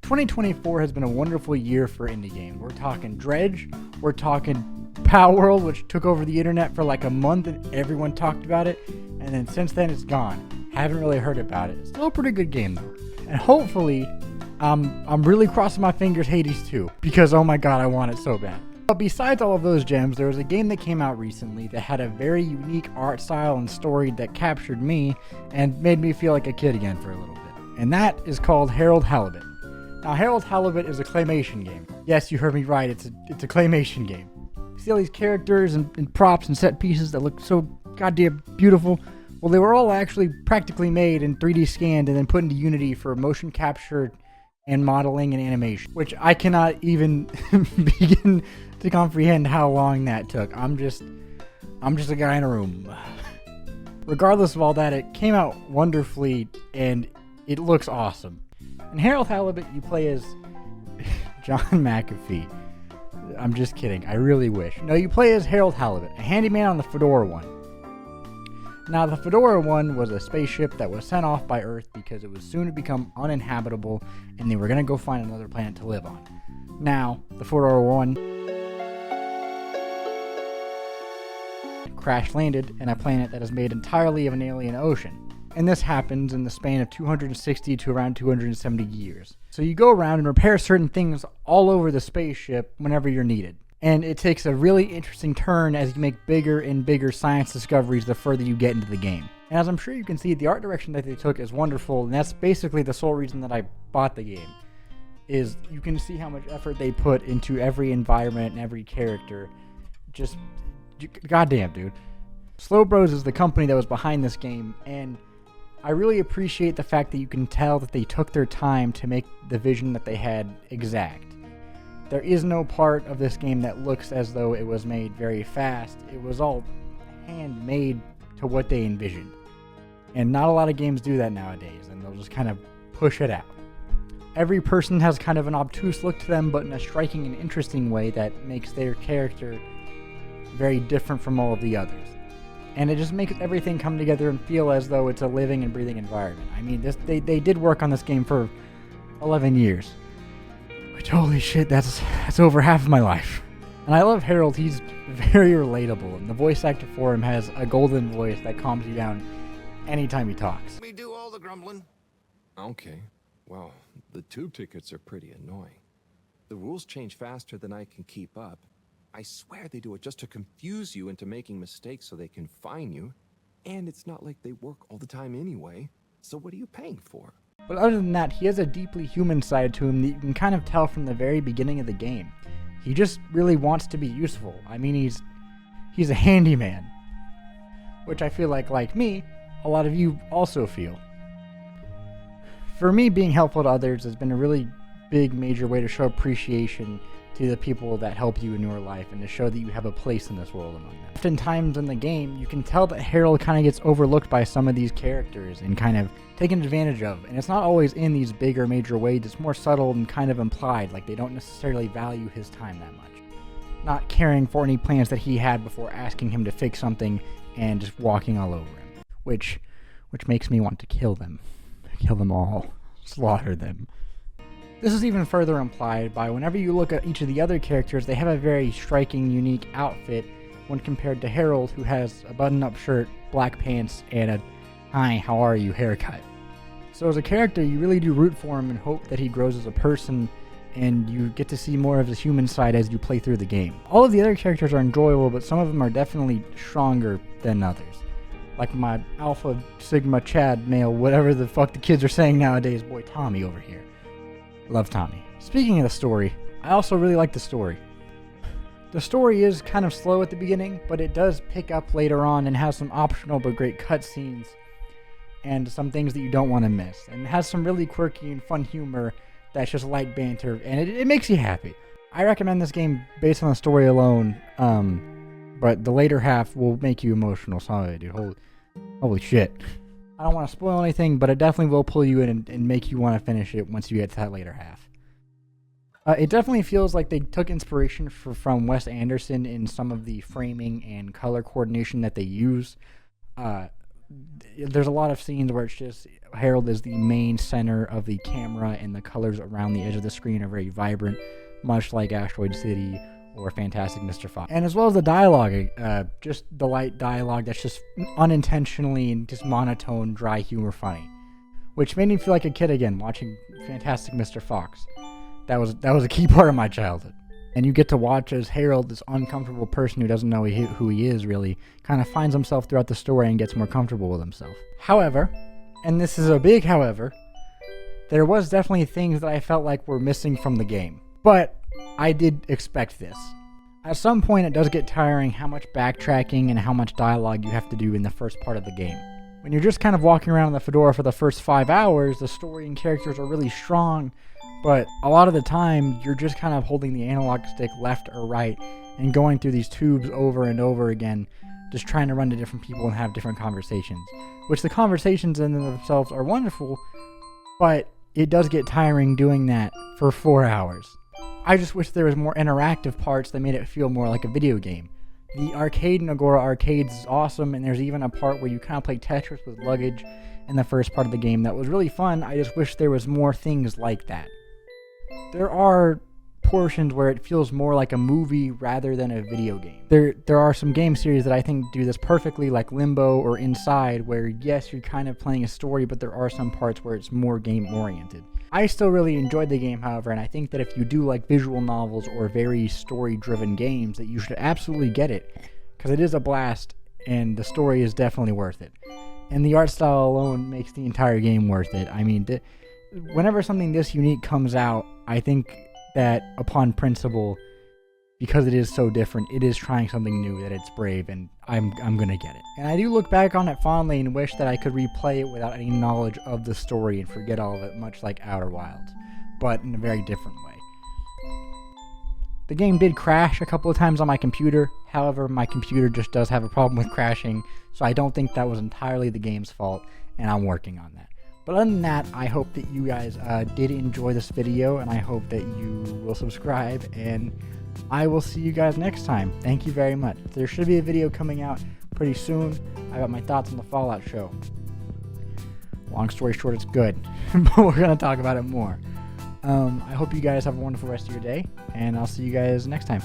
2024 has been a wonderful year for indie games. We're talking Dredge, we're talking Power World, which took over the internet for like a month and everyone talked about it, and then since then it's gone. Haven't really heard about it. Still a pretty good game though. And hopefully, I'm really crossing my fingers Hades 2, because oh my god, I want it so bad. But besides all of those gems, there was a game that came out recently that had a very unique art style and story that captured me and made me feel like a kid again for a little bit. And that is called Halibut. Now, Halibut is a claymation game. Yes, you heard me right, it's a claymation game. You see all these characters and props and set pieces that look so goddamn beautiful. Well, they were all actually practically made and 3D scanned and then put into Unity for motion capture and modeling and animation, which I cannot even begin to comprehend how long that took. I'm just a guy in a room. Regardless of all that, it came out wonderfully and it looks awesome. In Halibut, you play as John McAfee. I'm just kidding. I really wish. No, you play as Halibut, a handyman on the Fedora 1. Now, the Fedora 1 was a spaceship that was sent off by Earth because it was soon to become uninhabitable and they were going to go find another planet to live on. Now, the Fedora 1 crash landed in a planet that is made entirely of an alien ocean. And this happens in the span of 260 to around 270 years. So you go around and repair certain things all over the spaceship whenever you're needed. And it takes a really interesting turn as you make bigger and bigger science discoveries the further you get into the game. And as I'm sure you can see, the art direction that they took is wonderful, and that's basically the sole reason that I bought the game. Is you can see how much effort they put into every environment and every character. Just goddamn, dude. Slow Bros is the company that was behind this game, and I really appreciate the fact that you can tell that they took their time to make the vision that they had exact. There is no part of this game that looks as though it was made very fast. It was all handmade to what they envisioned. And not a lot of games do that nowadays, and they'll just kind of push it out. Every person has kind of an obtuse look to them, but in a striking and interesting way that makes their character very different from all of the others. And it just makes everything come together and feel as though it's a living and breathing environment. I mean, they did work on this game for 11 years. Which, holy shit, that's over half of my life. And I love Harold. He's very relatable, and the voice actor for him has a golden voice that calms you down anytime he talks. Me do all the grumbling. Okay, well, the tube tickets are pretty annoying. The rules change faster than I can keep up. I swear they do it just to confuse you into making mistakes so they can fine you. And it's not like they work all the time anyway, so what are you paying for? But other than that, he has a deeply human side to him that you can kind of tell from the very beginning of the game. He just really wants to be useful. I mean, he's a handyman. Which I feel like me, a lot of you also feel. For me, being helpful to others has been a really big, major way to show appreciation to the people that help you in your life and to show that you have a place in this world among them. Oftentimes in the game, you can tell that Harold kind of gets overlooked by some of these characters and kind of taken advantage of. And it's not always in these bigger, major ways. It's more subtle and kind of implied, like they don't necessarily value his time that much. Not caring for any plans that he had before asking him to fix something and just walking all over him. Which makes me want to kill them. Kill them all. Slaughter them. This is even further implied by whenever you look at each of the other characters, they have a very striking, unique outfit when compared to Harold, who has a button-up shirt, black pants, and a "Hi, how are you" haircut. So as a character, you really do root for him and hope that he grows as a person, and you get to see more of his human side as you play through the game. All of the other characters are enjoyable, but some of them are definitely stronger than others. Like my Alpha Sigma Chad male, whatever the fuck the kids are saying nowadays, boy Tommy over here. Love Tommy. Speaking of the story, I also really like the story. The story is kind of slow at the beginning, but it does pick up later on and has some optional but great cutscenes and some things that you don't want to miss. And it has some really quirky and fun humor that's just light banter, and it makes you happy. I recommend this game based on the story alone, but the later half will make you emotional. Sorry, dude. Holy shit. I don't want to spoil anything, but it definitely will pull you in and make you want to finish it once you get to that later half. It definitely feels like they took inspiration from Wes Anderson in some of the framing and color coordination that they use. there's a lot of scenes where it's just Harold is the main center of the camera, and the colors around the edge of the screen are very vibrant, much like Asteroid City or Fantastic Mr. Fox. And as well as the dialogue, just the light dialogue that's just unintentionally and just monotone, dry humor funny, which made me feel like a kid again watching Fantastic Mr. Fox. That was a key part of my childhood. And you get to watch as Harold, this uncomfortable person who doesn't know who he is really, kind of finds himself throughout the story and gets more comfortable with himself. However, and this is a big however, there was definitely things that I felt like were missing from the game. But I did expect this. At some point it does get tiring how much backtracking and how much dialogue you have to do in the first part of the game. When you're just kind of walking around in the Fedora for the first 5 hours, the story and characters are really strong, but a lot of the time you're just kind of holding the analog stick left or right and going through these tubes over and over again, just trying to run to different people and have different conversations. Which the conversations in themselves are wonderful, but it does get tiring doing that for 4 hours. I just wish there was more interactive parts that made it feel more like a video game. The arcade in Agora Arcades is awesome, and there's even a part where you kind of play Tetris with luggage in the first part of the game that was really fun. I just wish there was more things like that. There are portions where it feels more like a movie rather than a video game. There are some game series that I think do this perfectly, like Limbo or Inside, where yes, you're kind of playing a story, but there are some parts where it's more game-oriented. I still really enjoyed the game, however, and I think that if you do like visual novels or very story-driven games, that you should absolutely get it, because it is a blast, and the story is definitely worth it. And the art style alone makes the entire game worth it. I mean, whenever something this unique comes out, I think that upon principle, because it is so different, it is trying something new, that it's brave, and I'm gonna get it. And I do look back on it fondly and wish that I could replay it without any knowledge of the story and forget all of it, much like Outer Wilds, but in a very different way. The game did crash a couple of times on my computer, however, my computer just does have a problem with crashing, so I don't think that was entirely the game's fault, and I'm working on that. But other than that, I hope that you guys did enjoy this video, and I hope that you will subscribe, and I will see you guys next time. Thank you very much. There should be a video coming out pretty soon. I got my thoughts on the Fallout show. Long story short, it's good, but we're going to talk about it more. I hope you guys have a wonderful rest of your day, and I'll see you guys next time.